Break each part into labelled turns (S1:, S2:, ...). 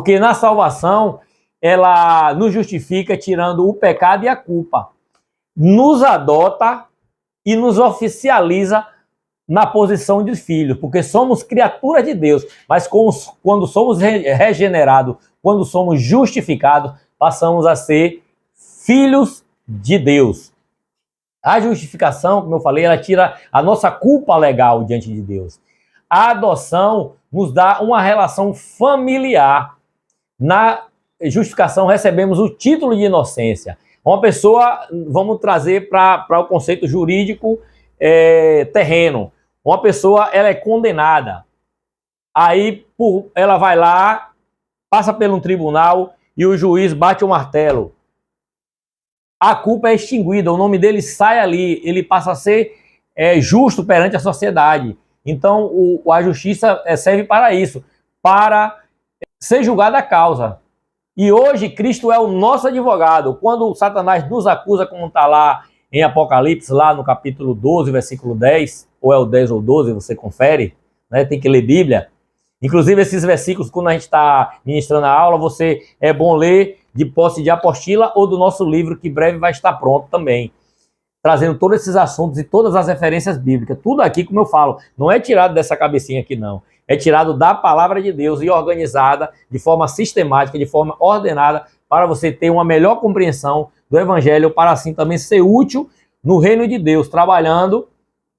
S1: Porque na salvação, ela nos justifica tirando o pecado e a culpa. Nos adota e nos oficializa na posição de filhos, porque somos criaturas de Deus, mas quando somos regenerados, quando somos justificados, passamos a ser filhos de Deus. A justificação, como eu falei, ela tira a nossa culpa legal diante de Deus. A adoção nos dá uma relação familiar. Na justificação recebemos o título de inocência. Uma pessoa, vamos trazer para o conceito jurídico terreno. Uma pessoa, ela é condenada. Aí ela vai lá, passa por um tribunal e o juiz bate o martelo. A culpa é extinguida, o nome dele sai ali, ele passa a ser justo perante a sociedade. Então, a justiça serve para isso, para ser julgada a causa. E hoje, Cristo é o nosso advogado. Quando Satanás nos acusa, como está lá em Apocalipse, lá no capítulo 12, versículo 10, ou é o 10 ou 12, você confere, né? Tem que ler Bíblia. Inclusive, esses versículos, quando a gente está ministrando a aula, é bom ler de posse de apostila ou do nosso livro, que breve vai estar pronto também, trazendo todos esses assuntos e todas as referências bíblicas. Tudo aqui, como eu falo, não é tirado dessa cabecinha aqui, não. É tirado da palavra de Deus e organizada de forma sistemática, de forma ordenada, para você ter uma melhor compreensão do Evangelho, para assim também ser útil no reino de Deus, trabalhando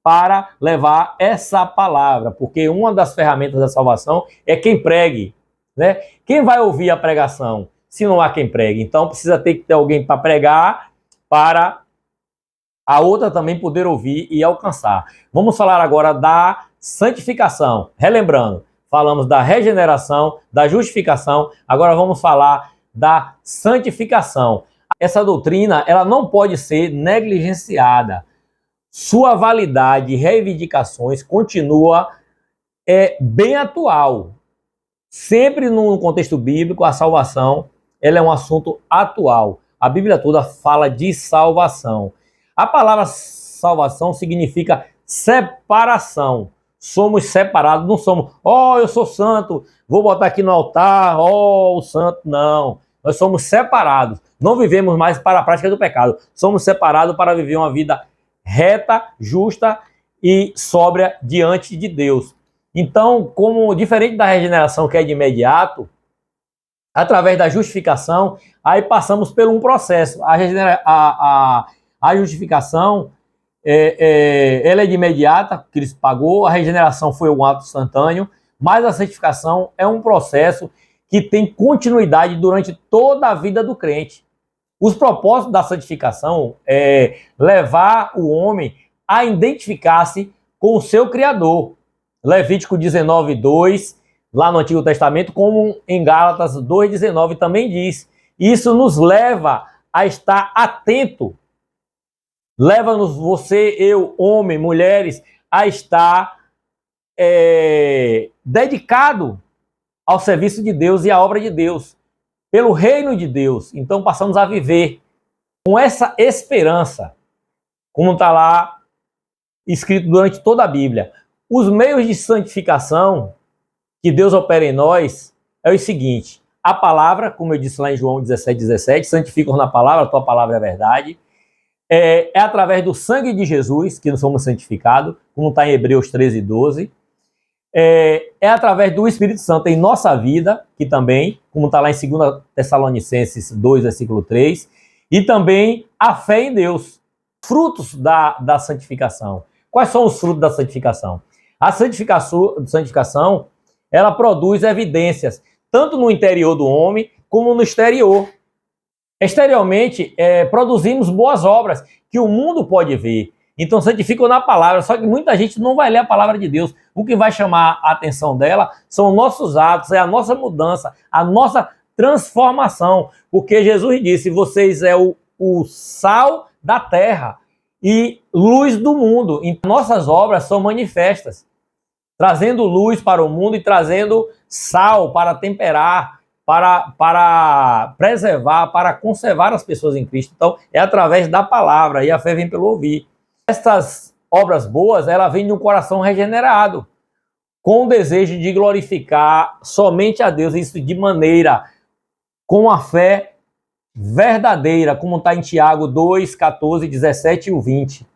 S1: para levar essa palavra, porque uma das ferramentas da salvação é quem pregue, né? Quem vai ouvir a pregação se não há quem pregue? Então precisa ter alguém para pregar, para a outra também poder ouvir e alcançar. Vamos falar agora da santificação. Relembrando, falamos da regeneração, da justificação, agora vamos falar da santificação. Essa doutrina, ela não pode ser negligenciada. Sua validade e reivindicações continua bem atual. Sempre no contexto bíblico, a salvação ela é um assunto atual. A Bíblia toda fala de salvação. A palavra salvação significa separação. Somos separados, não somos, eu sou santo, vou botar aqui no altar, o santo, não. Nós somos separados. Não vivemos mais para a prática do pecado. Somos separados para viver uma vida reta, justa e sóbria diante de Deus. Então, como diferente da regeneração, que é de imediato, através da justificação, aí passamos por um processo. A justificação, ela é de imediata, Cristo pagou, a regeneração foi um ato instantâneo, mas a santificação é um processo que tem continuidade durante toda a vida do crente. Os propósitos da santificação é levar o homem a identificar-se com o seu Criador. Levítico 19:2, lá no Antigo Testamento, como em Gálatas 2:19 também diz. Isso nos leva a estar atento. Leva-nos, você, eu, homem, mulheres, a estar dedicado ao serviço de Deus e à obra de Deus, pelo reino de Deus. Então passamos a viver com essa esperança, como está lá escrito durante toda a Bíblia. Os meios de santificação que Deus opera em nós é o seguinte: a palavra, como eu disse lá em João 17:17, santifica-os na palavra, a tua palavra é a verdade. É através do sangue de Jesus que nós somos santificados, como está em Hebreus 13:12. É através do Espírito Santo em nossa vida, que também, como está lá em 2 Tessalonicenses 2, versículo 3, e também a fé em Deus. Frutos da santificação. Quais são os frutos da santificação? A santificação, ela produz evidências, tanto no interior do homem, como no exterior. Exteriormente, produzimos boas obras, que o mundo pode ver. Então, santificam na palavra, só que muita gente não vai ler a palavra de Deus. O que vai chamar a atenção dela são nossos atos, é a nossa mudança, a nossa transformação. Porque Jesus disse, vocês é o sal da terra e luz do mundo. Então, nossas obras são manifestas, trazendo luz para o mundo e trazendo sal para temperar, para preservar, para conservar as pessoas em Cristo. Então, é através da palavra, e a fé vem pelo ouvir. Essas obras boas, ela vem de um coração regenerado. com o desejo de glorificar somente a Deus, isso de maneira com a fé verdadeira, como está em Tiago 2, 14, 17 e 20.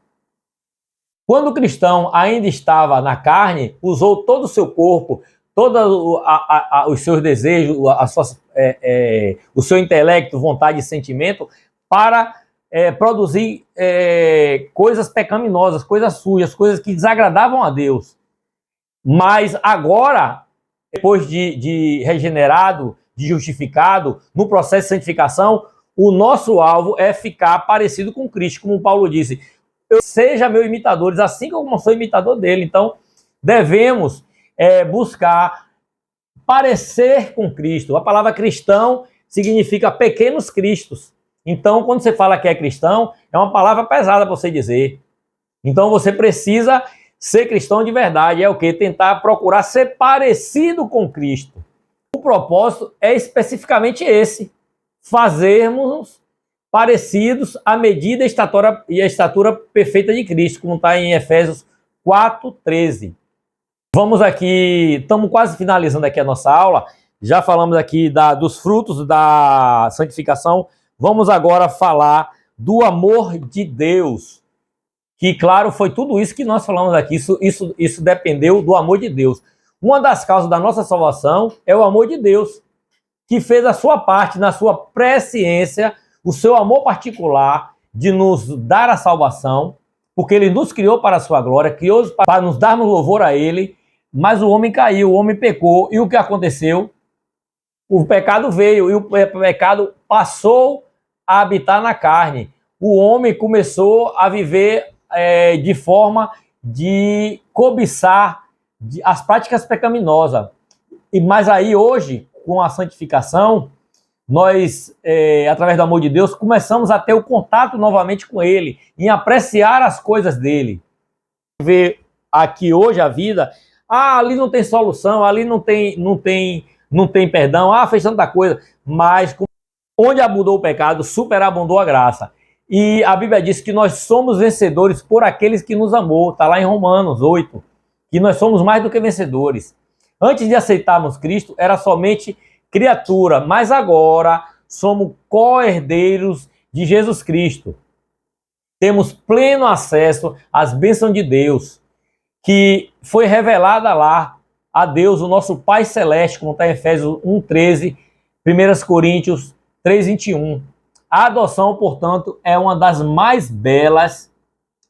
S1: Quando o cristão ainda estava na carne, usou todo o seu corpo, todos os seus desejos, o seu intelecto, vontade e sentimento para produzir coisas pecaminosas, coisas sujas, coisas que desagradavam a Deus. Mas agora, depois de regenerado, de justificado, no processo de santificação, o nosso alvo é ficar parecido com Cristo, como Paulo disse. Seja meus imitadores, assim como eu sou imitador dele. Então, devemos buscar parecer com Cristo. A palavra cristão significa pequenos cristos. Então, quando você fala que é cristão, é uma palavra pesada para você dizer. Então, você precisa ser cristão de verdade. É o quê? Tentar procurar ser parecido com Cristo. O propósito é especificamente esse: fazermos parecidos à medida e a estatura perfeita de Cristo, como está em Efésios 4:13. Vamos aqui, estamos quase finalizando aqui a nossa aula, já falamos aqui dos frutos da santificação, vamos agora falar do amor de Deus, que claro, foi tudo isso que nós falamos aqui, isso dependeu do amor de Deus. Uma das causas da nossa salvação é o amor de Deus, que fez a sua parte na sua presciência, o seu amor particular de nos dar a salvação, porque ele nos criou para a sua glória, criou para nos darmos louvor a ele, mas o homem caiu, o homem pecou, e o que aconteceu? O pecado veio, e o pecado passou a habitar na carne. O homem começou a viver de forma de cobiçar as práticas pecaminosas. Mas aí hoje, com a santificação, nós, através do amor de Deus, começamos a ter o contato novamente com ele, em apreciar as coisas dele. Ver aqui hoje a vida, ali não tem solução, ali não tem perdão, fez tanta coisa, mas onde abundou o pecado, superabundou a graça. E a Bíblia diz que nós somos vencedores por aqueles que nos amou, está lá em Romanos 8, que nós somos mais do que vencedores. Antes de aceitarmos Cristo, era somente criatura, mas agora somos co-herdeiros de Jesus Cristo. Temos pleno acesso às bênçãos de Deus, que foi revelada lá a Deus, o nosso Pai Celeste, como está em Efésios 1:13, 1 Coríntios 3:21. A adoção, portanto, é uma das mais belas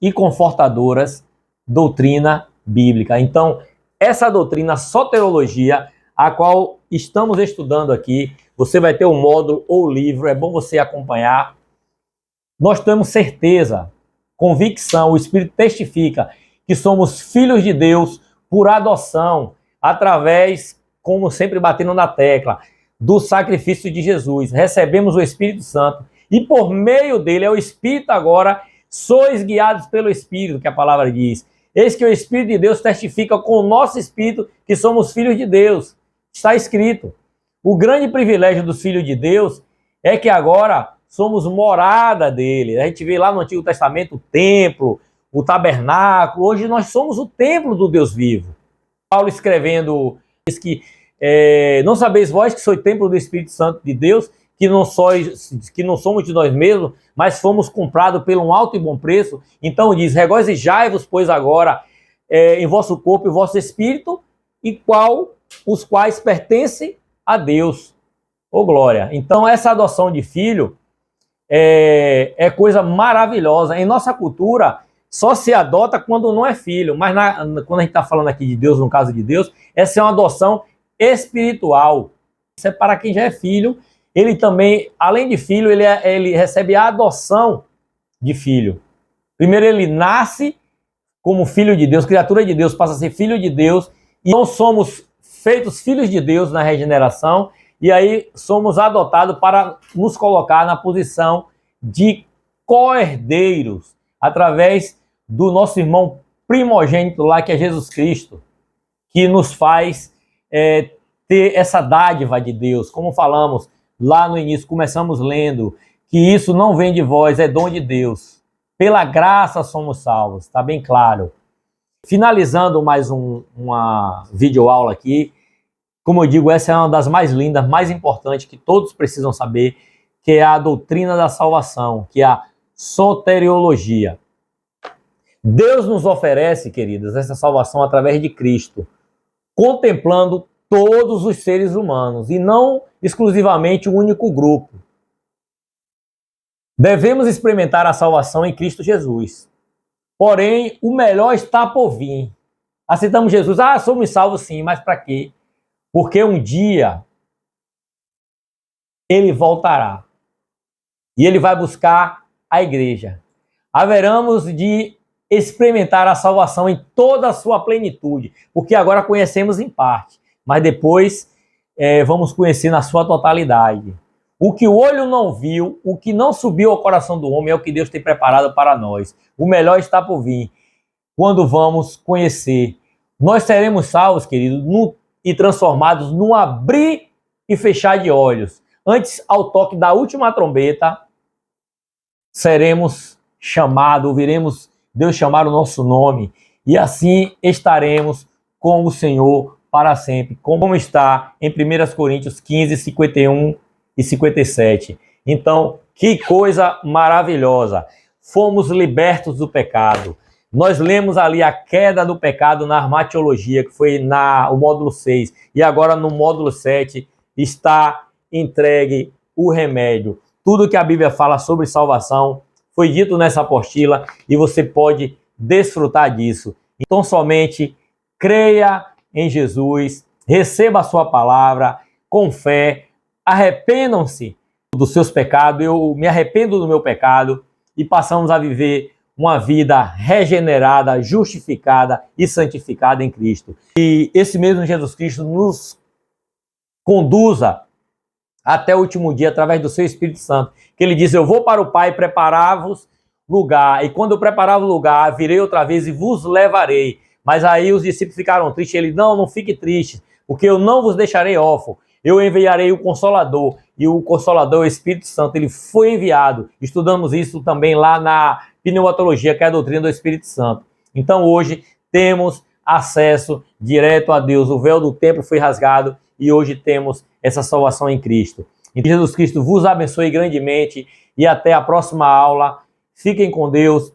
S1: e confortadoras doutrina bíblica. Então, essa doutrina soteriologia, a qual estamos estudando aqui, você vai ter um módulo ou livro, é bom você acompanhar. Nós temos certeza, convicção, o Espírito testifica que somos filhos de Deus por adoção, através, como sempre batendo na tecla, do sacrifício de Jesus. Recebemos o Espírito Santo e por meio dele, é o Espírito agora, sois guiados pelo Espírito, que a palavra diz. Eis que o Espírito de Deus testifica com o nosso Espírito que somos filhos de Deus. Está escrito. O grande privilégio dos filhos de Deus é que agora somos morada dele. A gente vê lá no Antigo Testamento o templo, o tabernáculo. Hoje nós somos o templo do Deus vivo. Paulo escrevendo, diz que não sabeis vós que sois templo do Espírito Santo de Deus, que não somos de nós mesmos, mas fomos comprados por um alto e bom preço. Então diz, regozijai-vos, pois agora em vosso corpo e vosso espírito, os quais pertencem a Deus. Ô glória! Então essa adoção de filho é coisa maravilhosa. Em nossa cultura, só se adota quando não é filho, mas quando a gente está falando aqui de Deus, no caso de Deus, essa é uma adoção espiritual. Isso é para quem já é filho. Ele também, além de filho, ele recebe a adoção de filho. Primeiro ele nasce como filho de Deus, criatura de Deus, passa a ser filho de Deus, e não somos feitos filhos de Deus na regeneração, e aí somos adotados para nos colocar na posição de co-herdeiros, através do nosso irmão primogênito lá, que é Jesus Cristo, que nos faz ter essa dádiva de Deus. Como falamos lá no início, começamos lendo, que isso não vem de vós, é dom de Deus. Pela graça somos salvos, está bem claro. Finalizando mais uma videoaula aqui, como eu digo, essa é uma das mais lindas, mais importantes, que todos precisam saber, que é a doutrina da salvação, que é a soteriologia. Deus nos oferece, queridas, essa salvação através de Cristo, contemplando todos os seres humanos, e não exclusivamente um único grupo. Devemos experimentar a salvação em Cristo Jesus. Porém, o melhor está por vir. Aceitamos Jesus, somos salvos sim, mas para quê? Porque um dia ele voltará e ele vai buscar a igreja. Haveremos de experimentar a salvação em toda a sua plenitude, porque agora conhecemos em parte, mas depois vamos conhecer na sua totalidade. O que o olho não viu, o que não subiu ao coração do homem é o que Deus tem preparado para nós. O melhor está por vir, quando vamos conhecer. Nós seremos salvos, queridos, e transformados num abrir e fechar de olhos. Antes, ao toque da última trombeta, seremos chamados, ouviremos Deus chamar o nosso nome, e assim estaremos com o Senhor para sempre, como está em 1 Coríntios 15, 51 e 57. Então, que coisa maravilhosa! Fomos libertos do pecado. Nós lemos ali a queda do pecado na armatiologia, que foi o módulo 6, e agora no módulo 7 está entregue o remédio. Tudo que a Bíblia fala sobre salvação foi dito nessa apostila e você pode desfrutar disso. Então somente creia em Jesus, receba a sua palavra com fé, arrependam-se dos seus pecados, eu me arrependo do meu pecado, e passamos a viver uma vida regenerada, justificada e santificada em Cristo. E esse mesmo Jesus Cristo nos conduza até o último dia através do seu Espírito Santo, que ele diz: eu vou para o Pai preparar-vos lugar, e quando eu preparar o lugar, virei outra vez e vos levarei. Mas aí os discípulos ficaram tristes. Ele: não fique triste, porque eu não vos deixarei órfão. Eu enviarei o Consolador, e o Consolador, o Espírito Santo, ele foi enviado. Estudamos isso também lá na pneumatologia, que é a doutrina do Espírito Santo. Então hoje temos acesso direto a Deus. O véu do templo foi rasgado e hoje temos essa salvação em Cristo. E Jesus Cristo vos abençoe grandemente e até a próxima aula. Fiquem com Deus.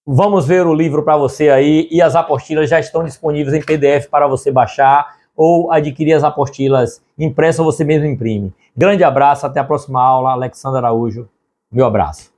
S1: Vamos ver o livro para você aí, e as apostilas já estão disponíveis em PDF para você baixar ou adquirir as apostilas impressas ou você mesmo imprime. Grande abraço, até a próxima aula. Alexandre Araújo, meu abraço.